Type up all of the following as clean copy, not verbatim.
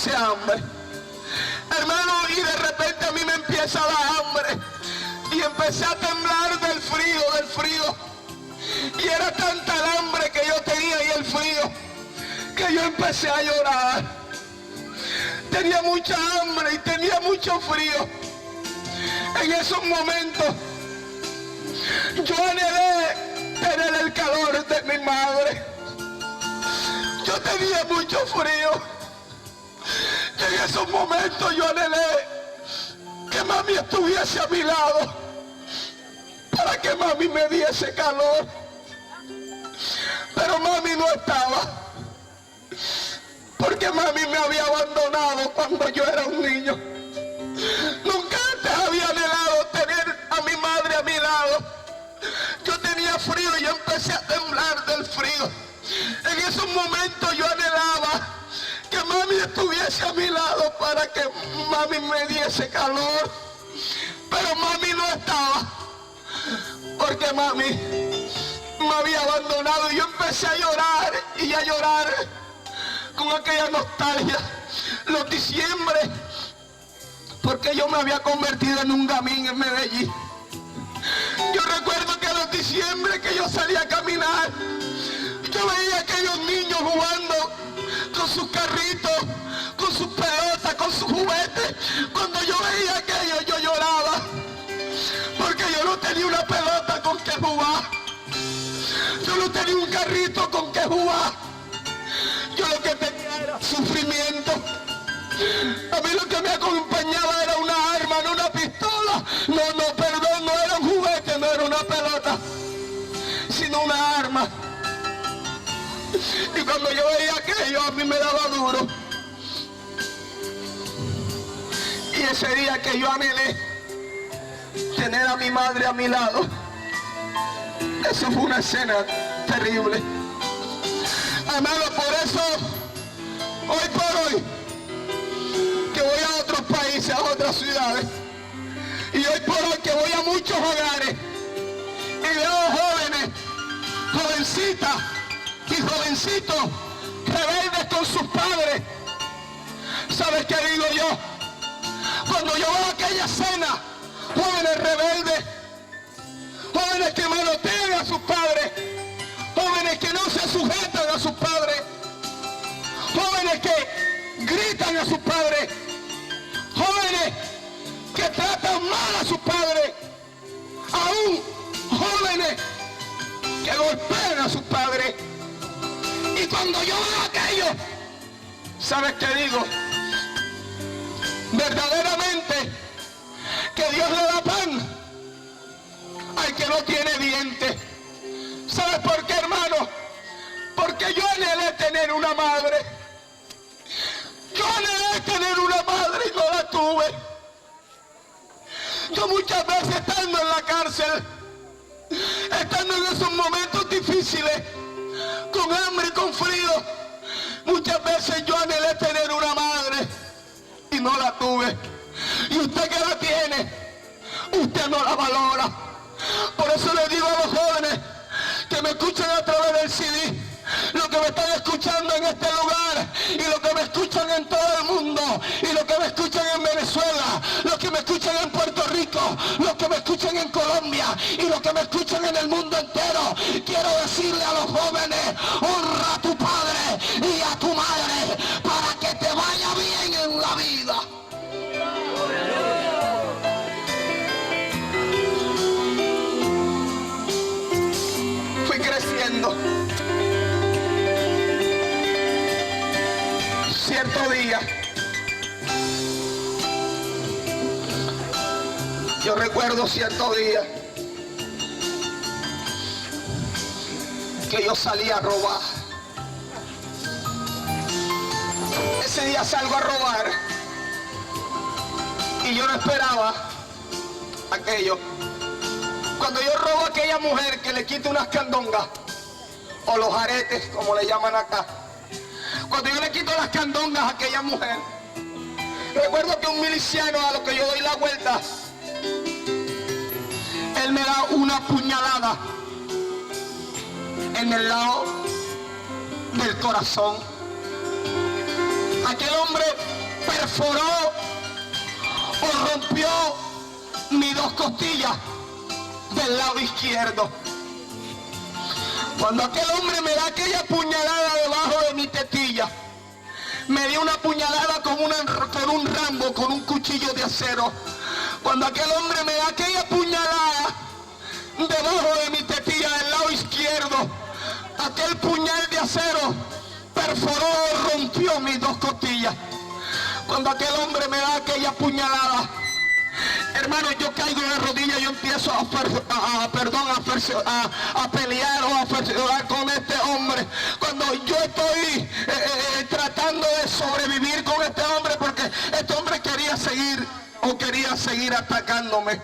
pase hambre. Hermano, y de repente a mí me empieza a dar hambre. Y empecé a temblar del frío. Y era tanta el hambre que yo tenía y el frío, que yo empecé a llorar. Tenía mucha hambre y tenía mucho frío. En esos momentos yo anhelé tener el calor de mi madre. Yo tenía mucho frío. Y en esos momentos yo anhelé que mami estuviese a mi lado, para que mami me diese calor. Pero mami no estaba, porque mami me había abandonado cuando yo era un niño. Nunca antes había anhelado tener a mi madre a mi lado. Yo tenía frío y yo empecé a temblar del frío. En esos momentos yo anhelaba que mami estuviese a mi lado para que mami me diese calor. Pero mami no estaba, porque mami me había abandonado. Y yo empecé a llorar y a llorar con aquella nostalgia. Los diciembres, porque yo me había convertido en un gamín en Medellín. Yo recuerdo que los diciembre que yo salía a caminar, yo veía a aquellos niños jugando con sus carritos, con sus pelotas, con sus juguetes. Cuando yo veía aquello, yo lloraba, porque yo no tenía una pelota con que jugar. Yo no tenía un carrito con que jugar. Yo lo que tenía era sufrimiento. A mí lo que me acompañaba era una arma, no una pistola. No, perdón, no era un juguete, no era una pelota, sino una arma. Y cuando yo veía aquello, a mí me daba duro. Y ese día que yo anhelé tener a mi madre a mi lado, eso fue una escena terrible. Hermano, por eso, hoy por hoy, que voy a otros países, a otras ciudades, y hoy por hoy que voy a muchos hogares, y veo jóvenes, jovencitas y jovencitos rebeldes con sus padres. ¿Sabes qué digo yo? Cuando yo veo aquella escena, jóvenes rebeldes, jóvenes que manotean a sus padres, jóvenes que no se sujetan a sus padres, jóvenes que gritan a sus padres, jóvenes que tratan mal a sus padres, aún jóvenes que golpean a sus padres. Y cuando yo veo aquello, ¿sabes qué digo? Verdaderamente que Dios le da pan al que no tiene dientes. ¿Sabes por qué, hermano? Porque yo anhelé tener una madre. Yo anhelé tener una madre y no la tuve. Yo muchas veces estando en la cárcel, estando en esos momentos difíciles, con hambre y con frío, muchas veces yo anhelé tener una madre y no la tuve. Y usted que la tiene, usted no la valora. Por eso le digo a los jóvenes que me escuchan a través del CD, los que me están escuchando en este lugar, y los que me escuchan en todo el mundo, y los que me escuchan en Venezuela, los que me escuchan en Puerto Rico, los que me escuchan en Colombia, y los que me escuchan en el mundo entero, quiero decirle a los jóvenes: honra a tu padre y a tu madre para que te vaya bien en la vida. Fui creciendo. Cierto día, yo recuerdo cierto día que yo salí a robar. Ese día salgo a robar y yo no esperaba aquello. Cuando yo robo a aquella mujer que le quita unas candongas, o los aretes, como le llaman acá, cuando yo le quito las candongas a aquella mujer, recuerdo que un miliciano, a lo que yo doy la vuelta, él me da una puñalada en el lado del corazón. Aquel hombre perforó o rompió mis 2 costillas del lado izquierdo. Cuando aquel hombre me da aquella puñalada debajo de mi tetilla, me dio una puñalada con un Rambo, con un cuchillo de acero. Cuando aquel hombre me da aquella puñalada debajo de mi tetilla del lado izquierdo, aquel puñal de acero perforó, rompió mis 2 costillas. Cuando aquel hombre me da aquella puñalada, hermano, yo caigo de rodillas, yo empiezo a pelear o a pelear con este hombre. Cuando yo estoy tratando de sobrevivir con este hombre, porque este hombre quería seguir atacándome.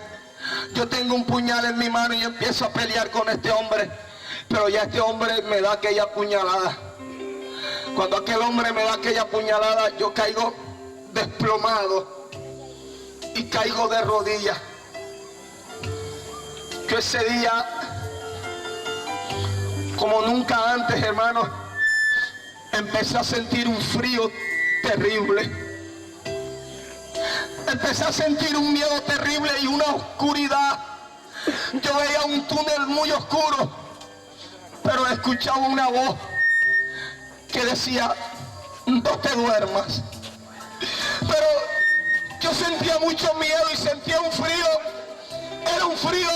Yo tengo un puñal en mi mano y empiezo a pelear con este hombre, pero ya este hombre me da aquella puñalada. Cuando aquel hombre me da aquella puñalada, yo caigo desplomado y caigo de rodillas. Yo ese día, como nunca antes, hermano, empecé a sentir un frío terrible. Empecé a sentir un miedo terrible y una oscuridad. Yo veía un túnel muy oscuro, pero escuchaba una voz que decía: no te duermas. Pero yo sentía mucho miedo y sentía un frío. Era un frío,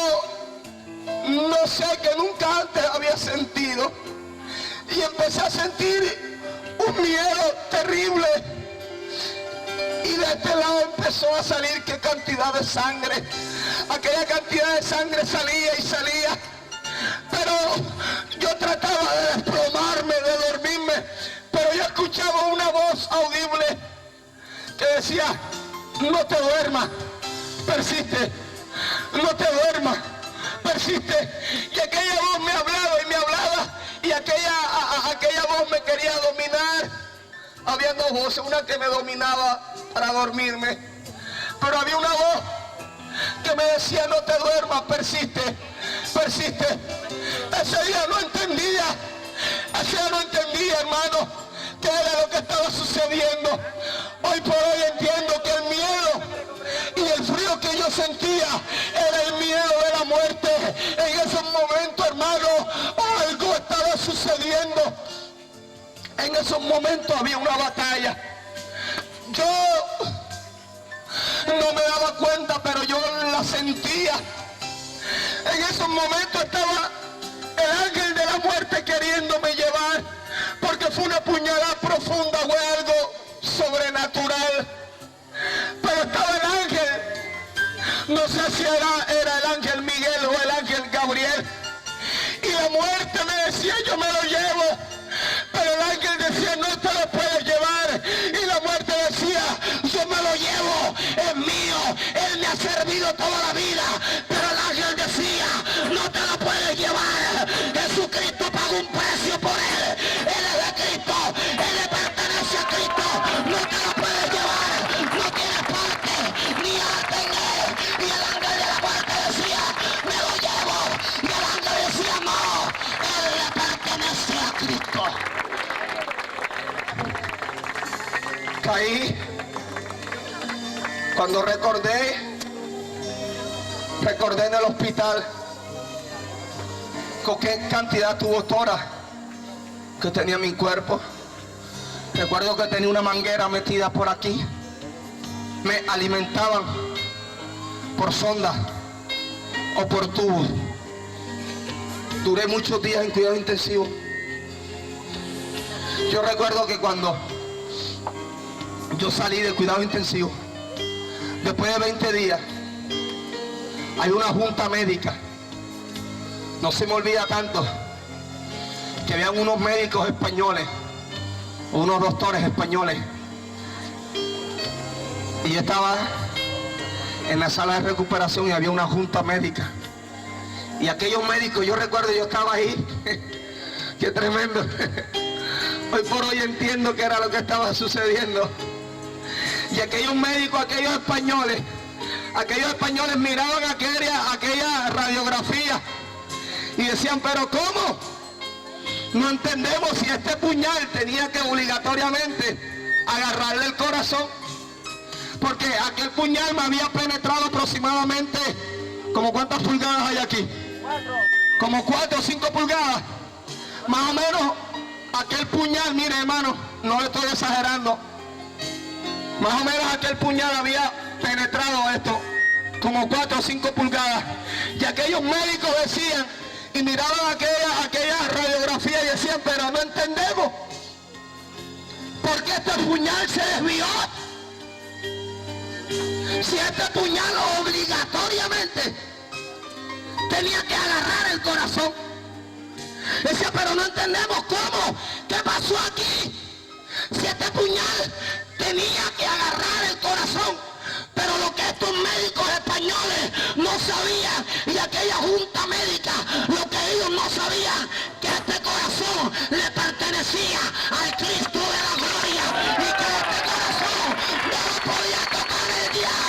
no sé, que nunca antes había sentido. Y empecé a sentir un miedo terrible. Y de este lado empezó a salir qué cantidad de sangre. Aquella cantidad de sangre salía y salía. Pero yo trataba de desplomarme, de dormirme. Pero yo escuchaba una voz audible que decía: no te duermas, persiste, no te duermas, persiste. Y aquella voz me hablaba y me hablaba, y aquella voz me quería dominar. Había 2 voces, una que me dominaba para dormirme, pero había una voz que me decía: no te duermas, persiste, persiste. Ese día no entendía, hermano, qué era lo que estaba sucediendo. Hoy por hoy entiendo que el miedo y el frío que yo sentía era el miedo de la muerte. En esos momentos, hermano, algo estaba sucediendo. En esos momentos había una batalla. Yo no me daba cuenta, pero yo la sentía. En esos momentos estaba el ángel de la muerte queriéndome llevar, porque fue una puñalada profunda, fue algo sobrenatural. Pero estaba el ángel, no sé si era el ángel Miguel o el ángel Gabriel, y la muerte me decía: yo me lo llevo. Pero el ángel decía: no te lo puedes llevar. Y la muerte decía: yo me lo llevo, es mío, él me ha servido toda la vida. Pero el ángel decía: no te lo puedes llevar. Jesucristo pagó un precio por él. Él es de Cristo, él le pertenece a Cristo. No te lo puedes llevar, no tienes parte ni arte en él. Y el ángel de la muerte decía: me lo llevo. Y el ángel decía: no, él le pertenece a Cristo. Caí cuando recordé en el hospital con qué cantidad tuvo tora que tenía mi cuerpo. Recuerdo que tenía una manguera metida por aquí. Me alimentaban por sonda o por tubo. Duré muchos días en cuidado intensivo. Yo recuerdo que cuando yo salí de cuidado intensivo, después de 20 días, hay una junta médica. No se me olvida tanto que habían unos médicos españoles, unos doctores españoles, y yo estaba en la sala de recuperación y había una junta médica. Y aquellos médicos, yo recuerdo, yo estaba ahí. Qué tremendo. Hoy por hoy entiendo qué era lo que estaba sucediendo. Y aquellos médicos, aquellos españoles miraban aquella radiografía y decían: pero ¿cómo? No entendemos si este puñal tenía que obligatoriamente agarrarle el corazón. Porque aquel puñal me había penetrado aproximadamente, ¿como cuántas pulgadas hay aquí? 4. Como 4 o 5 pulgadas. Más o menos, aquel puñal, mire hermano, no le estoy exagerando. Más o menos aquel puñal había penetrado esto, como 4 o 5 pulgadas. Y aquellos médicos decían, y miraban aquella radiografía y decían, pero no entendemos por qué este puñal se desvió. Si este puñal obligatoriamente tenía que agarrar el corazón. Decía, pero no entendemos cómo. ¿Qué pasó aquí? Si este puñal tenía que agarrar el corazón. Pero lo que estos médicos españoles no sabían, y aquella junta médica, lo que ellos no sabían, que este corazón le pertenecía al Cristo de la gloria, y que este corazón no lo podía tocar el diablo.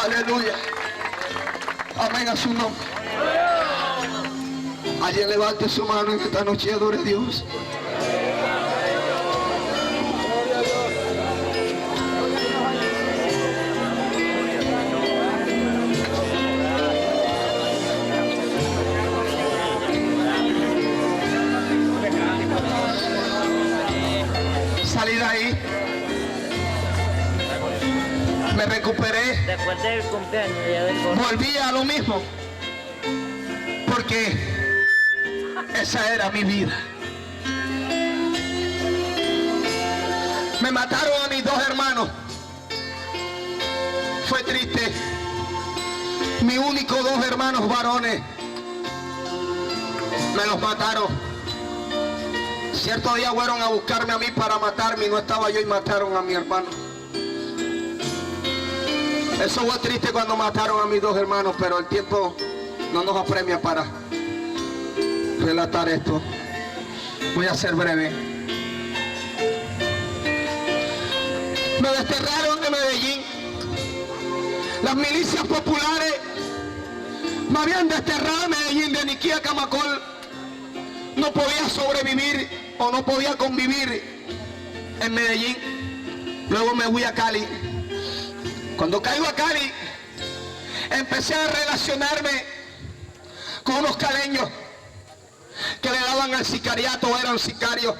Aleluya. Amén a su nombre. Alguien levante su mano en esta noche y adore a Dios. Salí de ahí. Me recuperé. Después del cumpleaños ya del corazón. Volví a lo mismo. Porque esa era mi vida. Me mataron a mis 2 hermanos. Fue triste. Mis únicos 2 hermanos varones me los mataron. Cierto día fueron a buscarme a mí para matarme y no estaba yo y mataron a mi hermano. Eso fue triste cuando mataron a mis 2 hermanos, pero el tiempo no nos apremia para relatar esto. Voy a ser breve. Me desterraron de Medellín. Las milicias populares me habían desterrado de Medellín, de Niquí a Camacol. No podía sobrevivir o no podía convivir en Medellín. Luego me fui a Cali. Cuando caigo a Cali, empecé a relacionarme con unos caleños que le daban al sicariato, eran sicarios.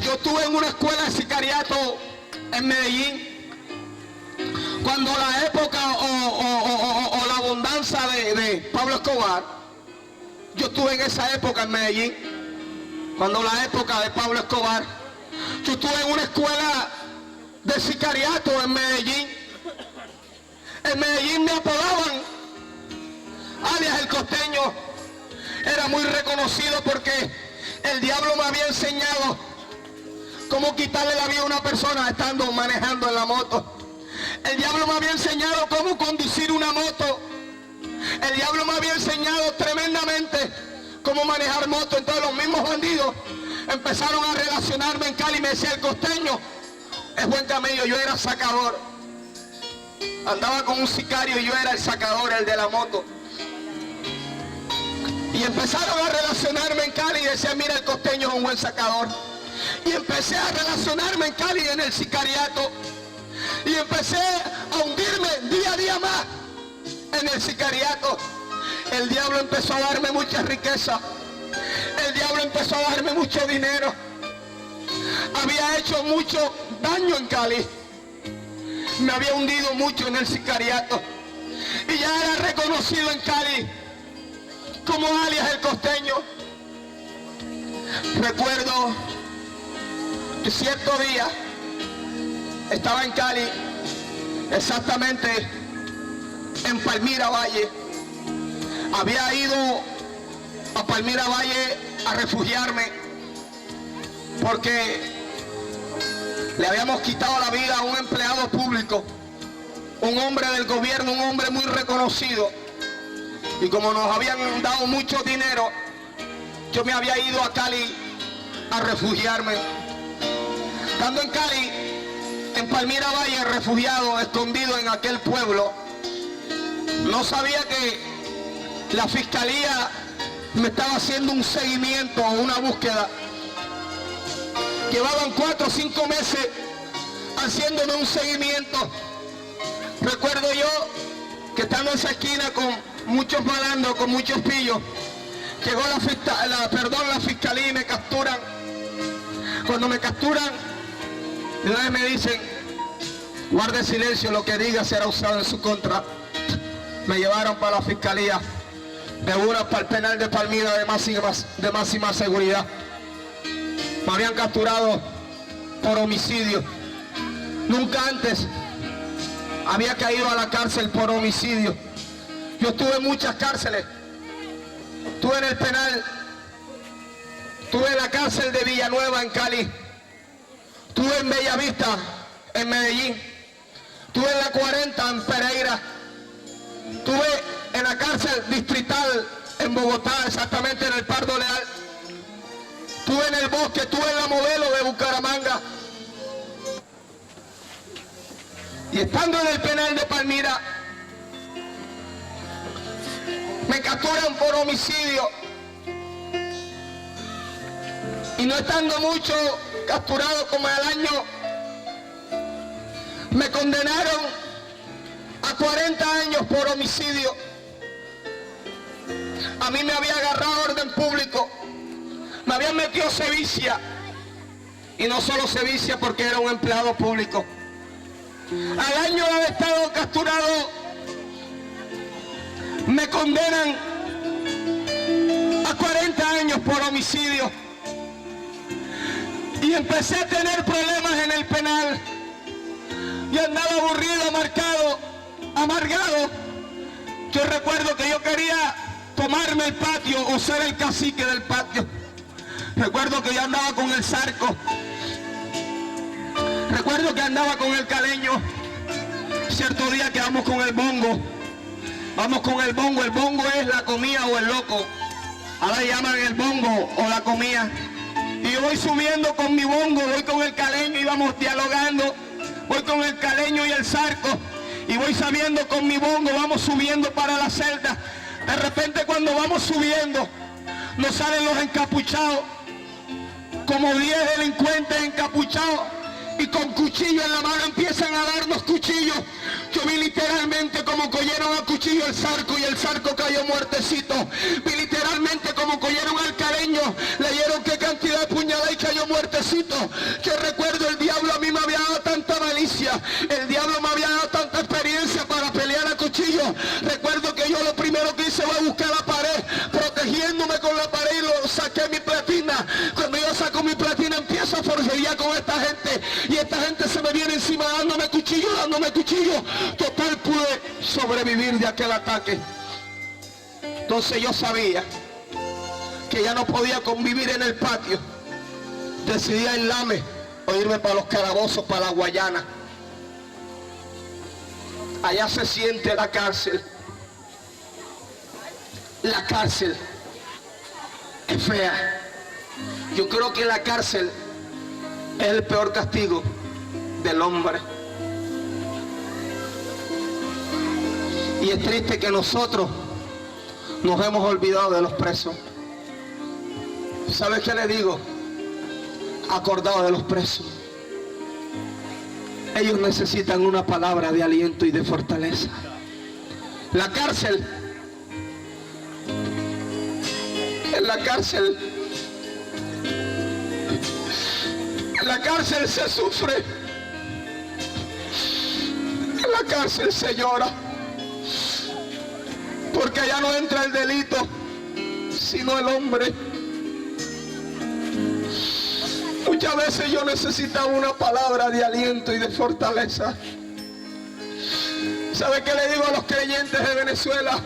Yo estuve en una escuela de sicariato en Medellín. Cuando la época o la abundancia de Pablo Escobar, yo estuve en esa época en Medellín. Cuando la época de Pablo Escobar, yo estuve en una escuela de sicariato en Medellín. En Medellín me apodaban alias el Costeño. Era muy reconocido porque el diablo me había enseñado cómo quitarle la vida a una persona estando manejando en la moto. El diablo me había enseñado cómo conducir una moto. El diablo me había enseñado tremendamente cómo manejar moto. Entonces los mismos bandidos empezaron a relacionarme en Cali y me decía, el Costeño es buen camello. Yo era sacador. Andaba con un sicario y yo era el sacador, el de la moto. Y empezaron a relacionarme en Cali y decían, mira, el Costeño es un buen sacador. Y empecé a relacionarme en Cali en el sicariato. Y empecé a hundirme día a día más en el sicariato. El diablo empezó a darme mucha riqueza. El diablo empezó a darme mucho dinero. Había hecho mucho daño en Cali. Me había hundido mucho en el sicariato. Y ya era reconocido en Cali como alias el Costeño. Recuerdo que cierto día estaba en Cali, exactamente en Palmira Valle. Había ido a Palmira Valle a refugiarme porque le habíamos quitado la vida a un empleado público, un hombre del gobierno, un hombre muy reconocido. Y como nos habían dado mucho dinero, yo me había ido a Cali a refugiarme. Estando en Cali, en Palmira Valle, refugiado, escondido en aquel pueblo, no sabía que la fiscalía me estaba haciendo un seguimiento, una búsqueda. Llevaban 4 o 5 meses haciéndome un seguimiento. Recuerdo yo que estando en esa esquina con muchos malandros, con muchos pillos, llegó la fiscalía y me capturan. Cuando me capturan, de una vez me dicen, guarde silencio, lo que diga será usado en su contra. Me llevaron para la fiscalía, de una para el penal de Palmira de máxima seguridad. Me habían capturado por homicidio. Nunca antes había caído a la cárcel por homicidio. Yo estuve en muchas cárceles. Estuve en el penal, estuve en la cárcel de Villanueva en Cali, estuve en Bellavista en Medellín, estuve en la 40 en Pereira, estuve en la cárcel distrital en Bogotá, exactamente en el Pardo Leal, estuve en el Bosque, estuve en la Modelo de Bucaramanga. Y estando en el penal de Palmira, me capturan por homicidio. Y no estando mucho capturado como el año, me condenaron a 40 años por homicidio. A mí me había agarrado orden público, me habían metido sevicia. Y no solo sevicia porque era un empleado público. Al año de haber estado capturado, me condenan a 40 años por homicidio. Y empecé a tener problemas en el penal. Y andaba aburrido, amargado. Yo recuerdo que yo quería tomarme el patio o ser el cacique del patio. Recuerdo que yo andaba con el Zarco. Recuerdo que andaba con el Caleño. Cierto día que vamos con el bongo. Vamos con el bongo es la comida o el loco. Ahora llaman el bongo o la comida. Y yo voy subiendo con mi bongo, voy con el Caleño y vamos dialogando. Voy con el Caleño y el Zarco. Y voy sabiendo con mi bongo, vamos subiendo para la celda. De repente cuando vamos subiendo, nos salen los encapuchados. Como 10 delincuentes encapuchados. Y con cuchillo en la mano empiezan a darnos cuchillos. Yo vi literalmente como cogieron a cuchillo el Zarco y el Zarco cayó muertecito. Vi literalmente como cogieron al Caleño, le dieron qué cantidad de puñalada y cayó muertecito. Yo recuerdo el diablo a mí me había dado tanta malicia, el diablo me había dado tanta experiencia para pelear a cuchillo. Recuerdo que yo lo primero que hice fue buscar la pared, protegiéndome con la pared y lo saqué mi platina. Cuando yo saco mi platina empiezo a forcejear con esta gente. Y esta gente se me viene encima dándome cuchillo. Total, pude sobrevivir de aquel ataque. Entonces yo sabía que ya no podía convivir en el patio. Decidí aislarme o irme para los calabozos, para la Guayana. Allá se siente la cárcel. La cárcel es fea. Yo creo que la cárcel es el peor castigo del hombre. Y es triste que nosotros nos hemos olvidado de los presos. ¿Sabes qué le digo? Acordado de los presos. Ellos necesitan una palabra de aliento y de fortaleza. La cárcel, en la cárcel se sufre, en la cárcel se llora, porque allá no entra el delito, sino el hombre. Muchas veces yo necesitaba una palabra de aliento y de fortaleza. ¿Sabe qué le digo a los creyentes de Venezuela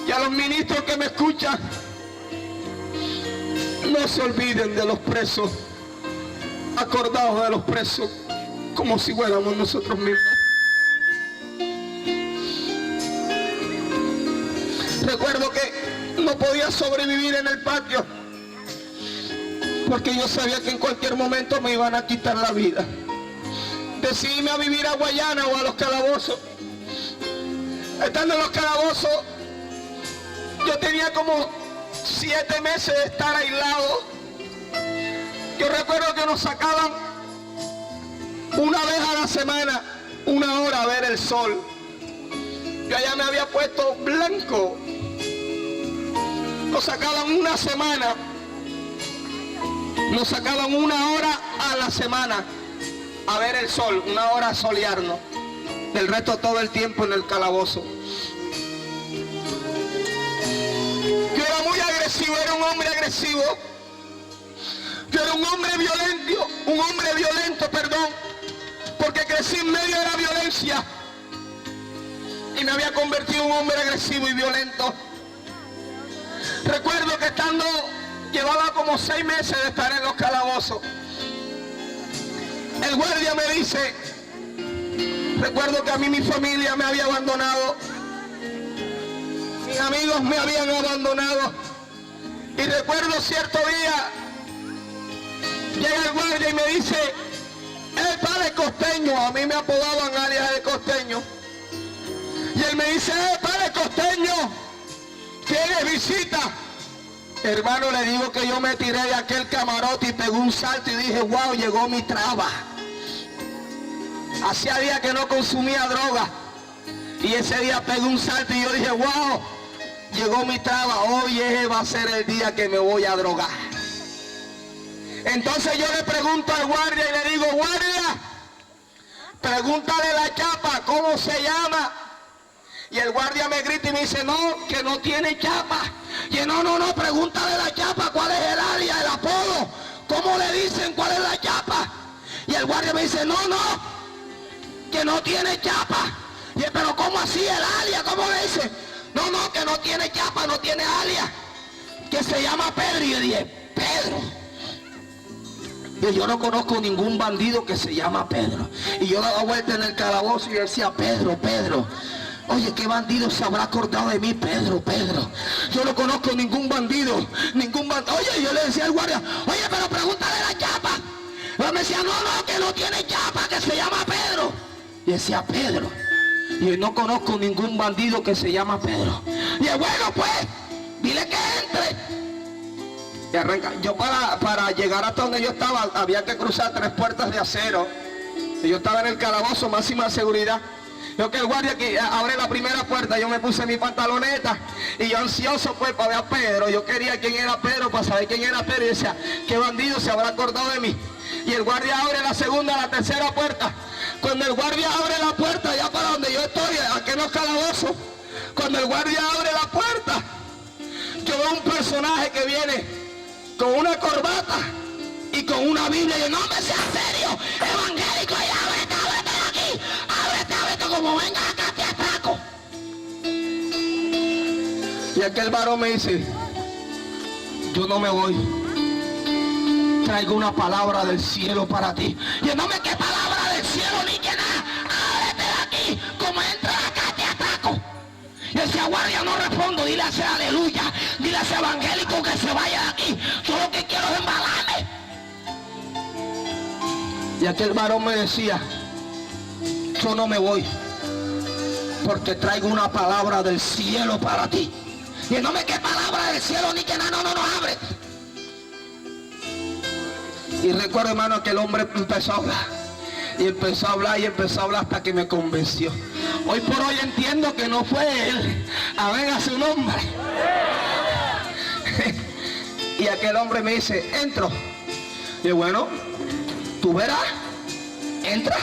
y a los ministros que me escuchan? No se olviden de los presos, acordados de los presos como si fuéramos nosotros mismos. Recuerdo que no podía sobrevivir en el patio porque yo sabía que en cualquier momento me iban a quitar la vida. Decidí irme a vivir a Guayana o a los calabozos. Estando en los calabozos, yo tenía como 7 meses de estar aislado, yo recuerdo que nos sacaban una vez a la semana, 1 hora a ver el sol. Yo allá me había puesto blanco. Nos sacaban una semana. Nos sacaban 1 hora a la semana a ver el sol, 1 hora a solearnos. Del resto todo el tiempo en el calabozo. Yo era muy agresivo, era un hombre agresivo. Yo era un hombre violento, porque crecí en medio de la violencia y me había convertido en un hombre agresivo y violento. Recuerdo que llevaba como 6 meses de estar en los calabozos. El guardia me dice, recuerdo que a mí mi familia me había abandonado, mis amigos me habían abandonado, y recuerdo cierto día, llega el guardia y me dice, el padre Costeño, a mí me apodaban alias de Costeño, y él me dice, padre Costeño, ¿tienes visita? Hermano, le digo que yo me tiré de aquel camarote y pegué un salto y dije, wow, llegó mi traba. Hacía días que no consumía droga y ese día pegué un salto y yo dije, wow, llegó mi traba, hoy ese va a ser el día que me voy a drogar. Entonces yo le pregunto al guardia y le digo, guardia, pregúntale a la chapa cómo se llama. Y el guardia me grita y me dice, no, que no tiene chapa. Y yo, no, pregúntale a la chapa cuál es el alias, el apodo, cómo le dicen cuál es la chapa. Y el guardia me dice, no, que no tiene chapa. Y yo, pero ¿cómo así el alias? ¿Cómo le dice? No, que no tiene chapa, no tiene alias, que se llama Pedro. Y yo dije, Pedro. Y yo no conozco ningún bandido que se llama Pedro. Y yo daba vuelta en el calabozo y decía, Pedro. Oye, ¿qué bandido se habrá acordado de mí? Pedro. Yo no conozco ningún bandido. Oye, yo le decía al guardia, oye, pero pregúntale a la chapa. Y él me decía, no, que no tiene chapa, que se llama Pedro. Y decía, Pedro. Y yo no conozco ningún bandido que se llama Pedro. Y él, bueno, pues, dile que entre. Y arranca. Yo para llegar hasta donde yo estaba, había que cruzar 3 puertas de acero. Y yo estaba en el calabozo, máxima seguridad. Yo que el guardia que abre la primera puerta, yo me puse mi pantaloneta y yo ansioso pues para ver a Pedro. Yo quería quién era Pedro, para saber quién era Pedro, y decía, ¿qué bandido se habrá acordado de mí? Y el guardia abre la segunda, la tercera puerta. Cuando el guardia abre la puerta, ya para donde yo estoy, aquí en los calabozos, cuando el guardia abre la puerta, yo veo un personaje que viene con una corbata y con una Biblia. Y yo, no me seas serio, evangélico, y ábrete de aquí, ábrete, como venga acá te atraco. Y aquel varón me dice, yo no me voy, traigo una palabra del cielo para ti. Y yo, no me qué palabra del cielo ni que nada, ábrete de aquí, como entra acá te atraco. Y ese guardia, no respondo, dile a ese aleluya, dile a ese evangélico que se vaya de aquí, yo lo que quiero es embalarme. Y aquel varón me decía, yo no me voy, porque traigo una palabra del cielo para ti. Y no me qué palabra del cielo ni que nada, no, abre. Y recuerdo, hermano, que el hombre empezó a hablar. Y empezó a hablar hasta que me convenció. Hoy por hoy entiendo que no fue él. Amén a su nombre. Y aquel hombre me dice, entro. Y bueno, tú verás, entra.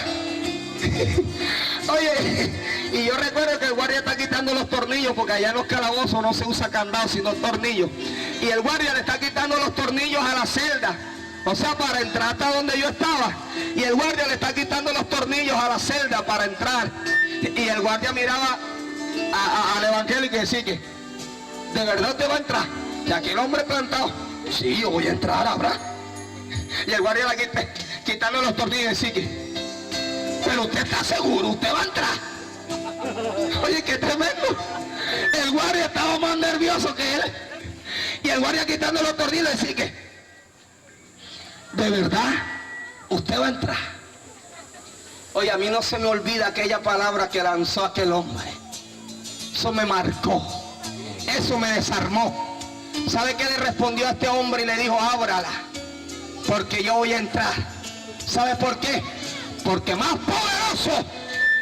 Oye, y yo recuerdo que el guardia está quitando los tornillos, porque allá en los calabozos no se usa candado sino tornillos. Y el guardia le está quitando los tornillos a la celda, o sea, para entrar hasta donde yo estaba. Y el guardia le está quitando los tornillos a la celda para entrar. Y el guardia miraba al evangélico y decía que, ¿de verdad te va a entrar? Y aquel hombre plantado, sí, yo voy a entrar, habrá. Y el guardia le está quitando los tornillos y decía que, pero usted está seguro, usted va a entrar. Oye, qué tremendo. El guardia estaba más nervioso que él. Y el guardia quitando los tornillos y decía que, ¿de verdad usted va a entrar? Oye, a mí no se me olvida aquella palabra que lanzó aquel hombre. Eso me marcó, eso me desarmó. ¿Sabe qué le respondió a este hombre? Y le dijo, ábrala, porque yo voy a entrar. ¿Sabe por qué? Porque más poderoso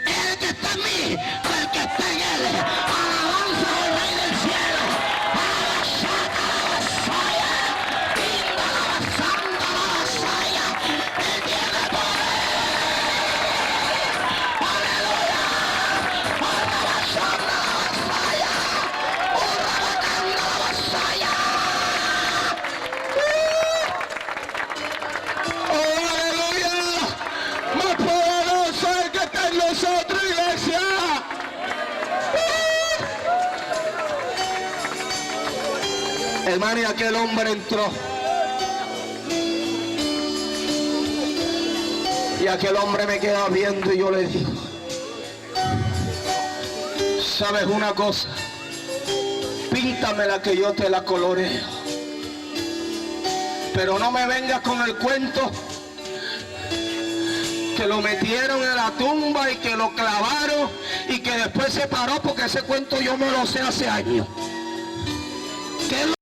es el que está en mí que el que está en él. Alabanza al Rey del cielo. Él tiene poder. Nosotros, iglesia. Hermano, y aquel hombre entró. Y aquel hombre me queda viendo y yo le digo, ¿sabes una cosa? Píntamela que yo te la coloreo. Pero no me vengas con el cuento que lo metieron en la tumba y que lo clavaron y que después se paró, porque ese cuento yo me lo sé hace años. ¿Qué es lo